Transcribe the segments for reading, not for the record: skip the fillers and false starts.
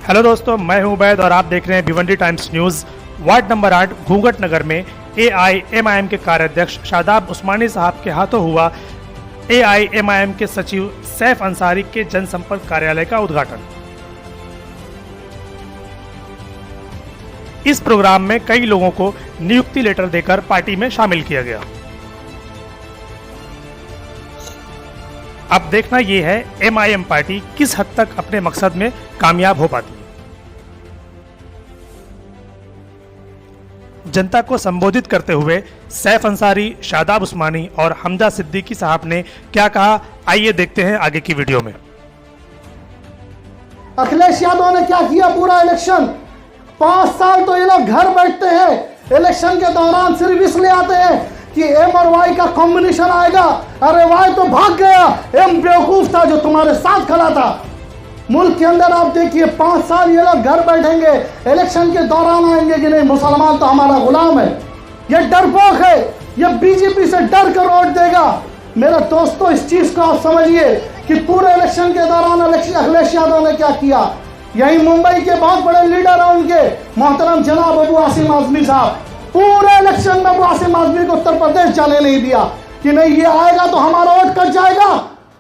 Hello दोस्तों, मैं हूं उबैद और आप देख रहे हैं Bhiwandi times news. Ward number 8 घूंघट नगर में AIMIM के कार्याध्यक्ष शादाब उस्मानी साहब के हाथों हुआ AIMIM के सचिव सैफ अंसारी के जनसंपर्क कार्यालय का उद्घाटन। इस प्रोग्राम में कई लोगों को नियुक्ति लेटर देकर पार्टी में शामिल किया गया। अब देखना यह है MIM पार्टी किस हद तक अपने मकसद में कामयाब हो पाती है। जनता को संबोधित करते हुए सैफ अंसारी, शादाब उस्मानी और हमजा सिद्दीकी साहब ने क्या कहा, आइए देखते हैं आगे की वीडियो में। अखिलेश यादव ने क्या किया पूरा इलेक्शन, 5 साल तो ये लोग घर बैठते हैं, इलेक्शन के दौरान सिर्फ इसलिए आते हैं कि M और Y का कॉम्बिनेशन आएगा। अरे Y तो भाग गया, M बेवकूफ था जो तुम्हारे साथ खड़ा था। मुल्क के अंदर आप देखिए 5 साल ये लोग घर बैठेंगे, इलेक्शन के दौरान आएंगे कि नहीं मुसलमान तो हमारा गुलाम है। ये डरपोक है, ये बीजेपी से डर कर वोट देगा। मेरे दोस्तों, इस चीज को आप समझिए कि पूरे इलेक्शन के दौरान अखिलेश यादव ने क्या किया। यही मुंबई के बहुत बड़े लीडर हैं उनके, मोहतरम जनाब अबू आसिम आजमी साहब, पूरे इलेक्शन में अबू आसिम आजमी को उत्तर प्रदेश जाने नहीं दिया कि नहीं ये आएगा तो हमारा वोट कट जाएगा,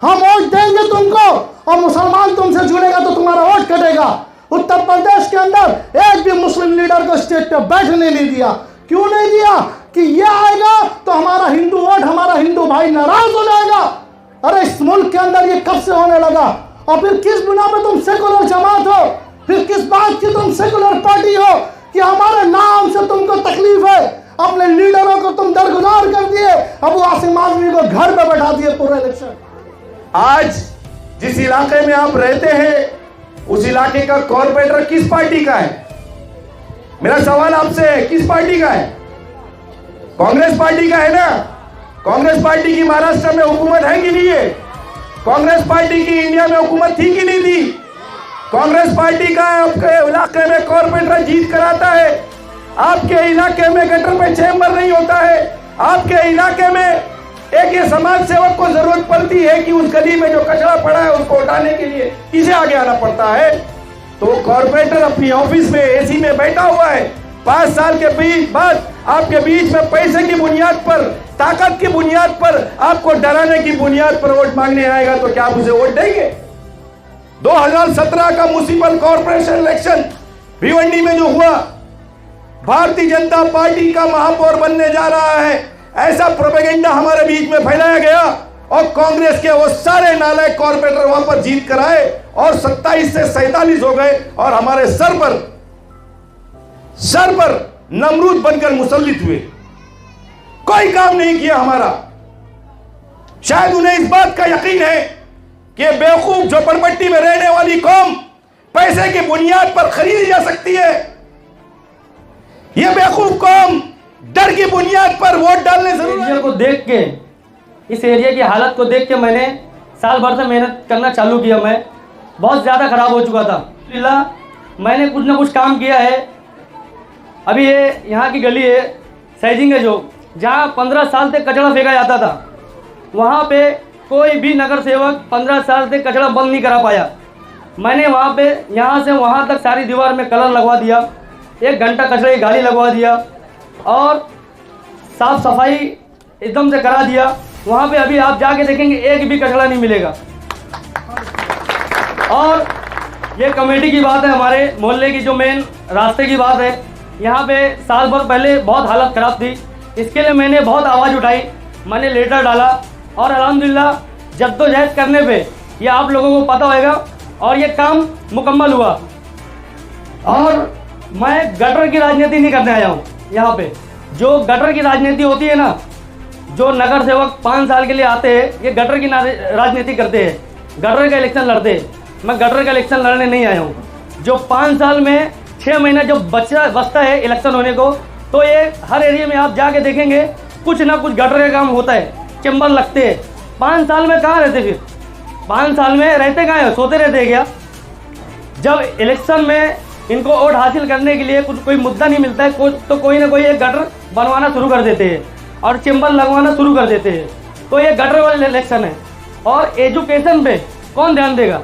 हम वोट देंगे तुमको और मुसलमान तुमसे जुड़ेगा तो तुम्हारा वोट कटेगा। उत्तर प्रदेश के अंदर एक भी मुस्लिम लीडर को स्टेज पे बैठने नहीं दिया। क्यों नहीं दिया? कि ये आएगा तो हमारा हिंदू वोट, हमारा हिंदू भाई नाराज हो जाएगा। अरे इस मुल्क के अंदर ये कब से होने लगा? और फिर किस बिना पे तुम सेकुलर जमात हो, फिर किस बात की तुम सेकुलर पार्टी हो कि हमारे नाम से तुमको तकलीफ है? अपने लीडरों को तुम दरगुजार कर दिए, अबू आसिम आजमी को घर पे बैठा दिए पूरा इलेक्शन। आज जिस इलाके में आप रहते हैं उस इलाके का कॉर्पोरेटर किस पार्टी का है? मेरा सवाल आपसे है, किस पार्टी का है? कांग्रेस पार्टी का है ना? कांग्रेस पार्टी की महाराष्ट्र में हुकूमत है कि नहीं है? कांग्रेस पार्टी की इंडिया में हुकूमत थी कि नहीं थी? कांग्रेस पार्टी का आपके इलाके में कॉर्पोरेटर जीत कराता है, आपके इलाके में गटर में चेंबर नहीं होता है, आपके इलाके में एक ये समाज सेवक को जरूरत पड़ती है कि उस गली में जो कचरा पड़ा है उसको उठाने के लिए इसे आगे आना पड़ता है, तो कॉर्पोरेटर अपनी ऑफिस में एसी में बैठा हुआ है। 5 साल के बाद आपके बीच में पैसे की बुनियाद पर, ताकत की बुनियाद पर, आपको डराने की बुनियाद पर वोट मांगने आएगा तो क्या आप उसे वोट देंगे? 2017 का म्युनिसिपल कॉर्पोरेशन इलेक्शन भिवंडी में जो हुआ, भारतीय जनता पार्टी का महापौर बनने जा रहा है, ऐसा प्रोपेगेंडा हमारे बीच में फैलाया गया और कांग्रेस के वो सारे नालायक कॉर्पोरेटर वहां पर जीत कर आए और 27 से 47 हो गए और हमारे सर पर नमरूद बनकर मुसल्लित हुए। कोई काम नहीं किया हमारा। शायद उन्हें इस बात का यकीन है कि बेवकूफ झोपड़पट्टी में रहने वाली कौम पैसे की बुनियाद पर खरीदी जा सकती है। यह बेवकूफ कौम डर की बुनियाद पर वोट डालने एरिया को देख के, इस एरिया की हालत को देख के मैंने साल भर से मेहनत करना चालू किया। मैं बहुत ज़्यादा खराब हो चुका था। अल्हम्दुलिल्लाह मैंने कुछ ना कुछ काम किया है। अभी ये यहाँ की गली है, सैजिंग है, जो जहाँ 15 साल से कचरा फेंका जाता था, वहाँ पे कोई भी नगर सेवक 15 साल से कचरा बंद नहीं करा पाया। मैंने वहाँ पे यहाँ से वहाँ तक सारी दीवार में कलर लगवा दिया, 1 घंटा कचरे की गाड़ी लगवा दिया और साफ सफाई एकदम से करा दिया। वहाँ पे अभी आप जाके देखेंगे एक भी कचरा नहीं मिलेगा। और ये कमेटी की बात है, हमारे मोहल्ले की जो मेन रास्ते की बात है, यहाँ पे साल भर पहले बहुत हालत ख़राब थी। इसके लिए मैंने बहुत आवाज़ उठाई, मैंने लेटर डाला और अल्हम्दुलिल्लाह जद्दोजहद करने पे ये आप लोगों को पता होगा और ये काम मुकम्मल हुआ। और मैं गटर की राजनीति नहीं करने आया हूँ। यहाँ पे जो गटर की राजनीति होती है ना, जो नगर सेवक 5 साल के लिए आते हैं, ये गटर की राजनीति करते हैं, गटर का इलेक्शन लड़ते हैं। मैं गटर का इलेक्शन लड़ने नहीं आया हूँ। जो 5 साल में 6 महीना जो बचता है इलेक्शन होने को, तो ये हर एरिया में आप जाके देखेंगे कुछ ना कुछ गटर का काम होता है, चैम्बर लगते हैं। 5 साल में कहाँ रहते? फिर 5 साल में रहते कहाँ है? सोते रहते हैं क्या? जब इलेक्शन में इनको वोट हासिल करने के लिए कोई मुद्दा नहीं मिलता है तो कोई ना कोई एक गटर बनवाना शुरू कर देते हैं और चैम्बर लगवाना शुरू कर देते हैं। तो ये गटर वाले इलेक्शन है। और एजुकेशन पे कौन ध्यान देगा?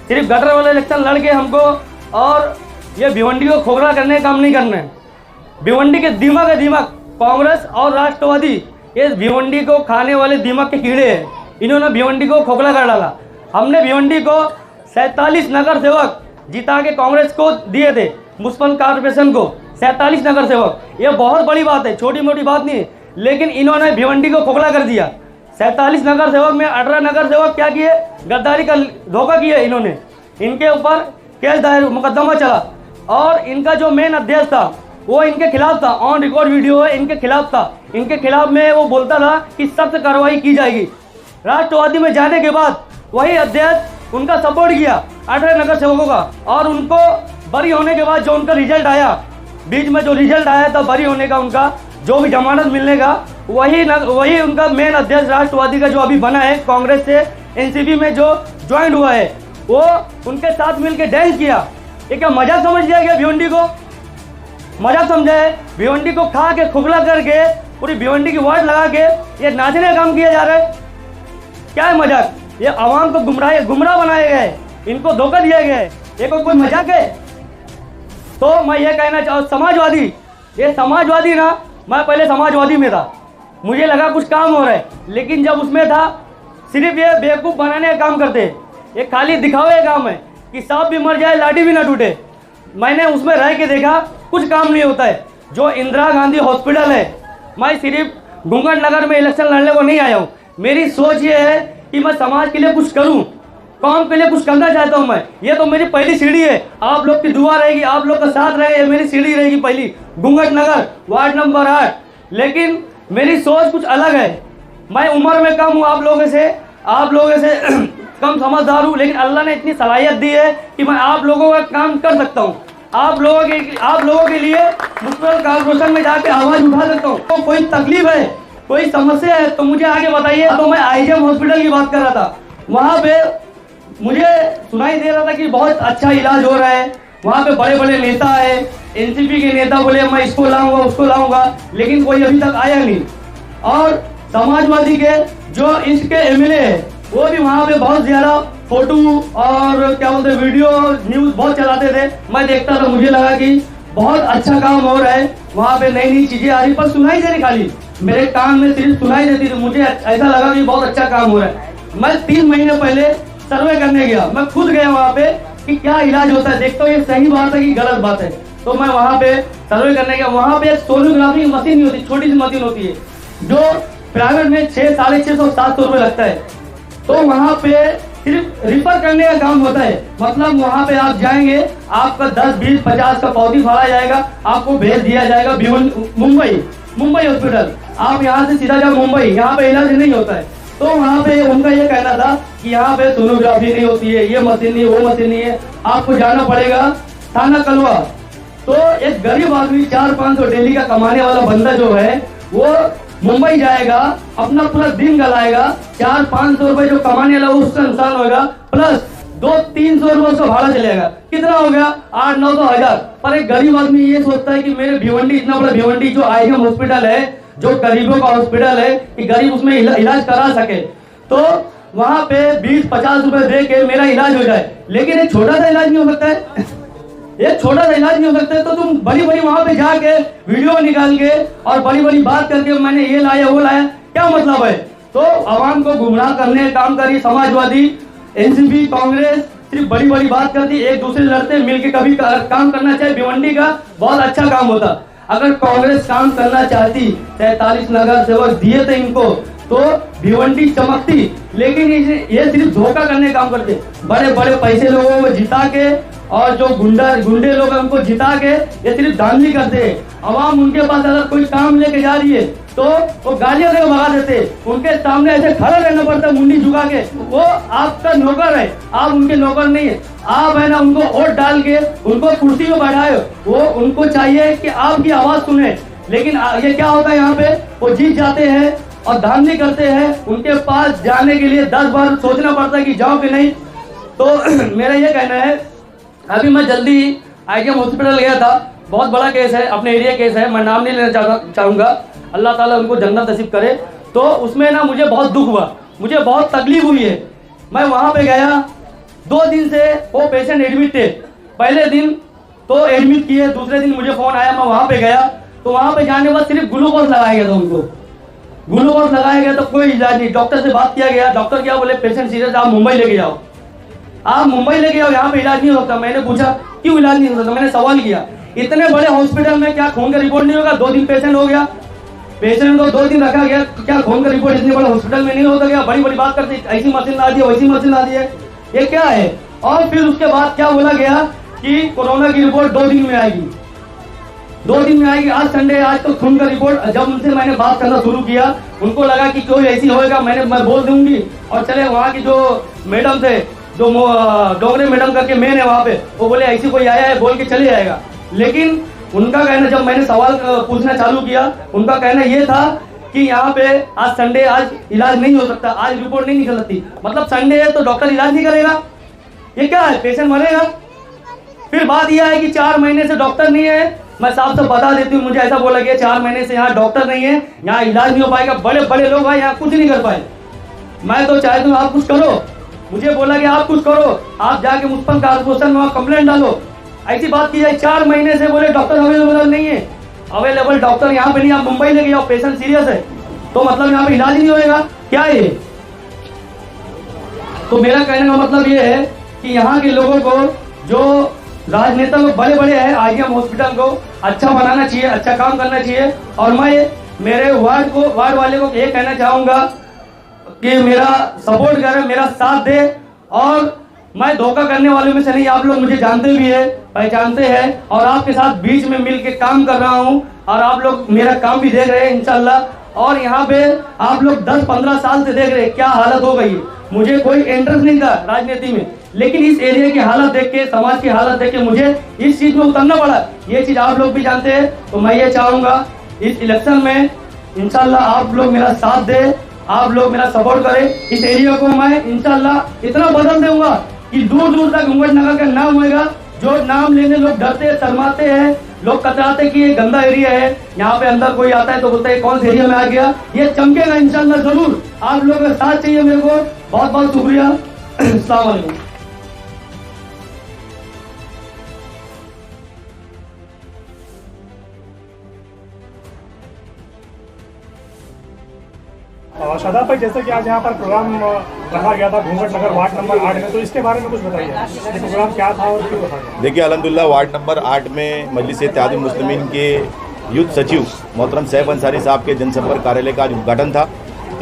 सिर्फ गटर वाला इलेक्शन लड़ के हमको और ये भिवंडी को खोखला करने का काम नहीं करना है। भिवंडी के दिमाग है दिमाग, कांग्रेस और राष्ट्रवादी ये भिवंडी को खाने वाले दिमाग के कीड़े हैं। इन्होंने भिवंडी को खोखला कर डाला। हमने भिवंडी को 47 नगर सेवक जिता के कांग्रेस को दिए थे, म्युनिसिपल कॉर्पोरेशन को 47 नगर सेवक। ये बहुत बड़ी बात है, छोटी मोटी बात नहीं है। लेकिन इन्होंने भिवंडी को खोखला कर दिया। 47 नगर सेवक में 18 नगर सेवक क्या किए, गद्दारी का धोखा किया इन्होंने। इनके ऊपर केस दायर मुकदमा चला और इनका जो मेन अध्यक्ष था वो इनके खिलाफ था, ऑन रिकॉर्ड वीडियो है, इनके खिलाफ था। इनके खिलाफ में वो बोलता था कि सख्त कार्रवाई की जाएगी। राष्ट्रवादी में जाने के बाद वही अध्यक्ष उनका सपोर्ट किया 18 नगर सेवकों का, और उनको बरी होने के बाद जो उनका रिजल्ट आया, बीच में जो रिजल्ट आया था बरी होने का, उनका जो भी जमानत मिलने का, वही उनका मेन अध्यक्ष राष्ट्रवादी का जो अभी बना है, कांग्रेस से एनसीपी में जो ज्वाइन हुआ है, वो उनके साथ मिलकर डांस किया। ये क्या मजाक समझ लिया गया? भिवंडी को मजाक समझा है। भिवंडी को खा के खोखला करके पूरी भिवंडी की वार्ड लगा के ये नाचने का काम किया जा रहा है। क्या है मजाक? ये आवाम को गुमराह बनाया गया है, इनको धोखा दिया गया है। ये कोई मजाक है? तो मैं ये कहना चाहूँ, समाजवादी, ये समाजवादी ना, मैं पहले समाजवादी में था, मुझे लगा कुछ काम हो रहा है, लेकिन जब उसमें था सिर्फ ये बेवकूफ़ बनाने का काम करते हैं। ये खाली दिखावे का काम है कि सांप भी मर जाए लाठी भी ना टूटे। मैंने उसमें रह के देखा कुछ काम नहीं होता है। जो इंदिरा गांधी हॉस्पिटल है, मैं सिर्फ घूंघट नगर में इलेक्शन लड़ने को नहीं आया हूँ। मेरी सोच ये है कि मैं समाज के लिए कुछ करूँ, कौम के लिए कुछ करना चाहता हूँ मैं। ये तो मेरी पहली सीढ़ी है, आप लोग की दुआ रहेगी, आप लोग का साथ रहेगा, ये मेरी सीढ़ी रहेगी पहली, घूंघट नगर वार्ड नंबर 8। लेकिन मेरी सोच कुछ अलग है। मैं उम्र में कम हूँ आप लोगों से कम समझदार हूँ, लेकिन अल्लाह ने इतनी सलाहियत दी है कि मैं आप लोगों का काम कर सकता हूँ। आप लोगों के लिए म्युनिसिपल कॉर्पोरेशन में जाके आवाज़ उठा सकता हूँ। तो कोई तकलीफ है, कोई समस्या है तो मुझे आगे बताइए। तो मैं आईजीएम हॉस्पिटल की बात कर रहा था, वहाँ पे मुझे सुनाई दे रहा था कि बहुत अच्छा इलाज हो रहा है। वहाँ पे बड़े बड़े नेता है, एनसीपी के नेता बोले मैं इसको लाऊंगा उसको लाऊंगा, लेकिन कोई अभी तक आया नहीं। और समाजवादी के जो इसके एमएलए है वो भी वहाँ पे बहुत ज़्यादा फोटो और क्या बोलते वीडियो न्यूज़ बहुत चलाते थे। मैं देखता था, मुझे लगा कि बहुत अच्छा काम हो रहा है, वहाँ पे नई नई चीज़ें आ रही, पर सुनाई दे रही, खाली मेरे कान में सिर्फ सुनाई देती थी। मुझे ऐसा लगा कि बहुत अच्छा काम हो रहा है। मैं 3 महीने पहले सर्वे करने गया, मैं खुद गया वहाँ पे कि क्या इलाज होता है, देखता हूँ ये सही बात है कि गलत बात है। तो मैं वहाँ पे सर्वे करने गया। वहाँ पे एक सोनोग्राफी मशीन नहीं होती, छोटी सी मशीन होती है जो प्राइवेट में 600-650-700 रुपये लगता है। तो वहाँ पे सिर्फ रिफर करने का काम होता है, मतलब वहाँ पे आप जाएंगे, आपका 10, 20, 50 का पौधी फाड़ा जाएगा, आपको भेज दिया जाएगा मुंबई हॉस्पिटल। आप यहाँ से सीधा जाओ मुंबई, यहाँ पे इलाज नहीं होता है। तो वहाँ पे उनका ये कहना था कि यहाँ पे सोनोग्राफी नहीं होती है, ये मशीन नहीं, वो मशीन नहीं है, आपको जाना पड़ेगा थाना कलवा। तो एक गरीब आदमी 400-500 डेली का कमाने वाला बंदा जो है वो मुंबई जाएगा, अपना पूरा दिन गलाएगा, 400-500 रुपए जो कमाने वाला उसका नुकसान होगा, प्लस 200-300 रुपए उसका भाड़ा चलेगा। कितना हो गया? 8-9-1000। पर एक गरीब आदमी ये सोचता है कि मेरे भिवंडी, इतना बड़ा भिवंडी जो आईजीएम हॉस्पिटल है, जो गरीबों का हॉस्पिटल है, कि गरीब उसमें इलाज करा सके, तो वहाँ पे 20-50 रुपए दे के मेरा इलाज हो जाए। लेकिन एक छोटा सा इलाज नहीं हो सकता है, एक छोटा सा इलाज नहीं हो सकता है। तो तुम बड़ी बड़ी वहां पे जाके वीडियो निकाल के और बड़ी बड़ी बात करके मैंने ये लाया वो लाया, क्या मतलब है? तो आवाम को गुमराह करने का काम करी समाजवादी, एनसीपी, कांग्रेस सिर्फ बड़ी बड़ी बात करती, एक दूसरे लड़ते, मिलके कभी काम करना चाहिए। भिवंडी का बहुत अच्छा काम होता। अगर कांग्रेस काम करना चाहती, 43 नगर सेवक दिए थे इनको, तो भिवंडी चमकती। लेकिन ये सिर्फ धोखा करने का काम करते, बड़े बड़े पैसे लोगों को जिता के और जो गुंडे लोग हैं उनको जिता के ये सिर्फ धांधली करते हैं। अवाम उनके पास अगर कोई काम लेके जा रही है तो वो गालियां देकर भगा देते, उनके सामने ऐसे खड़ा रहना पड़ता है मुंडी झुका के। वो आपका नौकर है, आप उनके नौकर नहीं है। आप है ना उनको वोट डाल के उनको कुर्सी में बैठाए, वो उनको चाहिए कि आपकी आवाज सुने। लेकिन ये क्या होता है, यहाँ पे वो जीत जाते हैं और धांधली करते हैं। उनके पास जाने के लिए 10 बार सोचना पड़ता है कि जाओ कि नहीं। तो मेरा ये कहना है, अभी मैं जल्दी आईजीएम हॉस्पिटल गया था, बहुत बड़ा केस है, अपने एरिया केस है, मैं नाम नहीं लेना चाहूँगा, अल्लाह ताला उनको जन्नत नसीब करे। तो उसमें ना मुझे बहुत दुख हुआ, मुझे बहुत तकलीफ हुई है। मैं वहाँ पे गया, 2 दिन से वो पेशेंट एडमिट थे, पहले दिन तो एडमिट किए, दूसरे दिन मुझे फोन आया, मैं वहां पे गया तो वहां पे जाने के बाद सिर्फ ग्लूकोज लगाया गया था उनको। ग्लूकोज लगाया गया तो कोई इलाज नहीं। डॉक्टर से बात किया गया, डॉक्टर क्या बोले, पेशेंट सीरियस, आप मुंबई लेके जाओ, आप मुंबई लेके जाओ, यहाँ पे इलाज नहीं होता। मैंने पूछा क्यों इलाज नहीं होता, मैंने सवाल किया इतने बड़े हॉस्पिटल में क्या खून का रिपोर्ट नहीं होगा? 2 दिन पेशेंट हो गया, पेशेंट को 2 दिन रखा गया, क्या खून का रिपोर्ट इतने बड़े हॉस्पिटल में नहीं होता? क्या बड़ी बड़ी बात करते, ऐसी मशीन ला दी, वैसी मशीन ला दी है, ये क्या है? और फिर उसके बाद क्या बोला गया कि कोरोना की रिपोर्ट 2 दिन में आएगी, 2 दिन में आएगी। आज संडे, आज तो खून का रिपोर्ट, जब उनसे मैंने बात करना शुरू किया उनको लगा कि कोई ऐसी होएगा, मैं बोल दूंगी और चले। वहाँ की जो मैडम थे, जो डोंगरे मैडम करके मेन है वहाँ पे, वो बोले ऐसी कोई आया है बोल के चले जाएगा। लेकिन उनका कहना, जब मैंने सवाल पूछना चालू किया, उनका कहना ये था कि यहाँ पे आज संडे, आज इलाज नहीं हो सकता, आज रिपोर्ट नहीं निकल सकती। मतलब संडे है तो डॉक्टर इलाज नहीं करेगा, ये क्या है? पेशेंट मरेगा। फिर बात यह है कि 4 महीने से डॉक्टर नहीं है। मैं साफ साफ बता देती हूँ, मुझे ऐसा बोला गया 4 महीने से यहाँ डॉक्टर नहीं है, यहाँ इलाज नहीं हो पाएगा। बड़े बड़े लोग आए, यहाँ कुछ नहीं कर पाए। मैं तो चाहता हूँ आप कुछ करो, मुझे बोला कि आप कुछ करो, आप जाके मुस्पन कारपोरेशन में कंप्लेंट डालो। ऐसी बात की जाए, 4 महीने से बोले डॉक्टर अवेलेबल नहीं है। अवेलेबल डॉक्टर यहाँ पे नहीं, आप मुंबई लेके जाओ, पेशेंट सीरियस है तो मतलब यहाँ पे इलाज नहीं होएगा, क्या है? तो मेरा कहने का मतलब ये है कि यहाँ के लोगों को, जो राजनेता लोग बड़े बड़े हैं, आईएम हॉस्पिटल को अच्छा बनाना चाहिए, अच्छा काम करना चाहिए। और मैं मेरे वार्ड वाले को ये कहना चाहूंगा कि मेरा सपोर्ट करे, मेरा साथ दे। और मैं धोखा करने वालों में से नहीं, आप लोग मुझे जानते भी है, पहचानते हैं, और आपके साथ बीच में मिल के काम कर रहा हूं और आप लोग मेरा काम भी देख रहे हैं इंशाल्लाह। और यहाँ पे आप लोग 10-15 साल से देख रहे हैं क्या हालत हो गई है। मुझे कोई इंटरेस्ट नहीं था राजनीति में, लेकिन इस एरिया की हालत देख के, समाज की हालत देख के मुझे इस चीज में उतरना पड़ा। ये चीज आप लोग भी जानते हैं। तो मैं ये चाहूंगा इस इलेक्शन में इंशाल्लाह आप लोग मेरा साथ दे, आप लोग मेरा सपोर्ट करें। इस एरिया को मैं इंशाल्लाह इतना बदल दूंगा कि दूर दूर तक घूंघट नगर का नाम होएगा। जो नाम लेने लोग डरते हैं, शर्माते हैं, लोग कतराते कि ये गंदा एरिया है, यहाँ पे अंदर कोई आता है तो बोलते हैं कौन से एरिया में आ गया, ये चमकेगा इंशाल्लाह जरूर। आप लोगों का साथ चाहिए मेरे को। बहुत बहुत शुक्रिया। अस्सलाम वालेकुम। शादाब भाई, जैसे कि आज यहाँ पर प्रोग्राम रखा गया था घूंघट नगर वार्ड नंबर 8 में, तो इसके बारे में कुछ बताइए, ये प्रोग्राम क्या था और क्यों रखा गया? देखिए, अल्हम्दुलिल्लाह वार्ड नंबर 8 में मजलिस-ए-इत्तेहादुल मुस्लिमीन के यूथ सचिव मोहतरम सैफ अंसारी साहब के जनसंपर्क कार्यालय का आज उद्घाटन था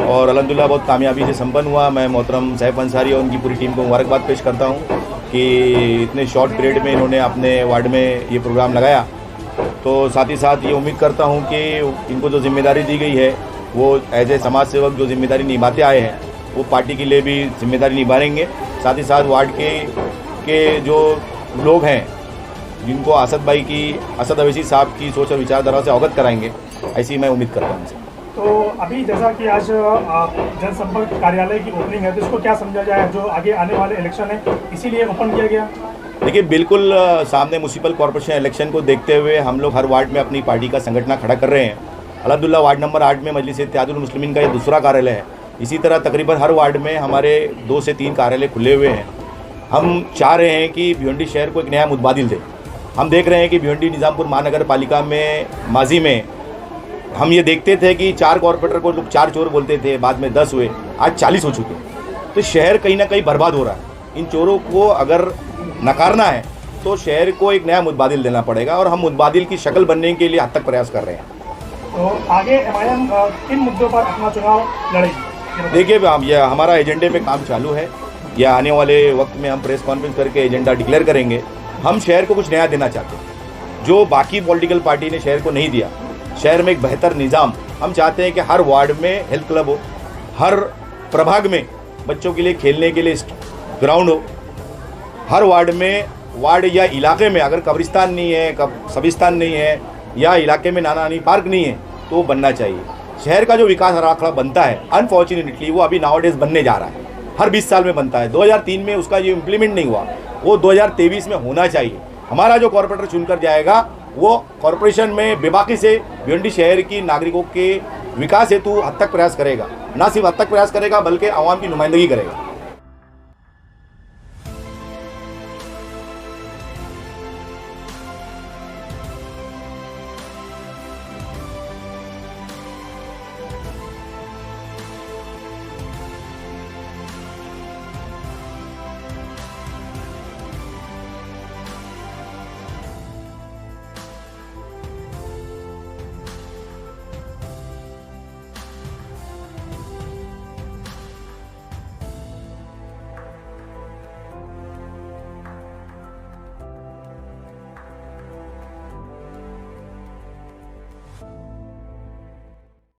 और अल्हम्दुलिल्लाह बहुत कामयाबी से संपन्न हुआ। मैं मोहतरम सैफ अंसारी और उनकी पूरी टीम को मुबारकबाद पेश करता हूँ कि इतने शॉर्ट पीरियड में इन्होंने अपने वार्ड में ये प्रोग्राम लगाया। तो साथ ही साथ ये उम्मीद करता हूँ कि इनको जो जिम्मेदारी दी गई है वो एज ए समाज सेवक जो जिम्मेदारी निभाते आए हैं वो पार्टी के लिए भी जिम्मेदारी निभाएंगे। साथ ही साथ वार्ड के जो लोग हैं जिनको असद अवैसी साहब की सोच और विचारधारा से अवगत कराएंगे, ऐसी मैं उम्मीद करता हूँ। तो अभी जैसा कि आज जनसंपर्क कार्यालय की ओपनिंग है, तो इसको क्या समझा जाए, जो आगे आने वाले इलेक्शन है इसीलिए ओपन किया गया? देखिए, बिल्कुल सामने म्युनिसिपल कॉर्पोरेशन इलेक्शन को देखते हुए हम लोग हर वार्ड में अपनी पार्टी का संगठन खड़ा कर रहे हैं। अल्हम्दुलिल्लाह वार्ड नंबर 8 में मजलिस-ए-इत्तेहादुल मुस्लिमीन का ये दूसरा कार्यालय है। इसी तरह तकरीबन हर वार्ड में हमारे 2 से 3 कार्यालय खुले हुए हैं। हम चाह रहे हैं कि भिवंडी शहर को एक नया मुतबादिल दे। हम देख रहे हैं कि भिवंडी निज़ामपुर महानगर पालिका में माजी में हम ये देखते थे कि 4 कॉर्पोरेटर को लोग 4 चोर बोलते थे, बाद में 10 हुए, आज 40 हो चुके। तो शहर कहीं ना कहीं बर्बाद हो रहा है। इन चोरों को अगर नकारना है तो शहर को एक नया मुतबादिल देना पड़ेगा और हम मुतबादिल की शक्ल बनने के लिए हद तक प्रयास कर रहे हैं। तो आगे MIM किन मुद्दों पर अपना चुनाव लड़ेगी? देखिए, यह हमारा एजेंडे पे काम चालू है। या आने वाले वक्त में हम प्रेस कॉन्फ्रेंस करके एजेंडा डिक्लेयर करेंगे। हम शहर को कुछ नया देना चाहते हैं जो बाकी पॉलिटिकल पार्टी ने शहर को नहीं दिया। शहर में एक बेहतर निज़ाम हम चाहते हैं कि हर वार्ड में हेल्थ क्लब हो, हर प्रभाग में बच्चों के लिए खेलने के लिए ग्राउंड हो, हर वार्ड में या इलाके में अगर कब्रिस्तान नहीं है, सबिस्तान नहीं है या इलाके में नाना नानी पार्क नहीं है तो बनना चाहिए। शहर का जो विकास आराखड़ा बनता है, अनफॉर्चुनेटली वो अभी नाउअडेज बनने जा रहा है, हर 20 साल में बनता है। 2003 में उसका जो इम्प्लीमेंट नहीं हुआ वो 2023 में होना चाहिए। हमारा जो कॉर्पोरेटर चुनकर जाएगा वो कॉर्पोरेशन में बेबाकी से भिवंडी शहर की नागरिकों के विकास हेतु हद तक प्रयास करेगा, ना सिर्फ हद तक प्रयास करेगा बल्कि आवाम की नुमाइंदगी करेगा।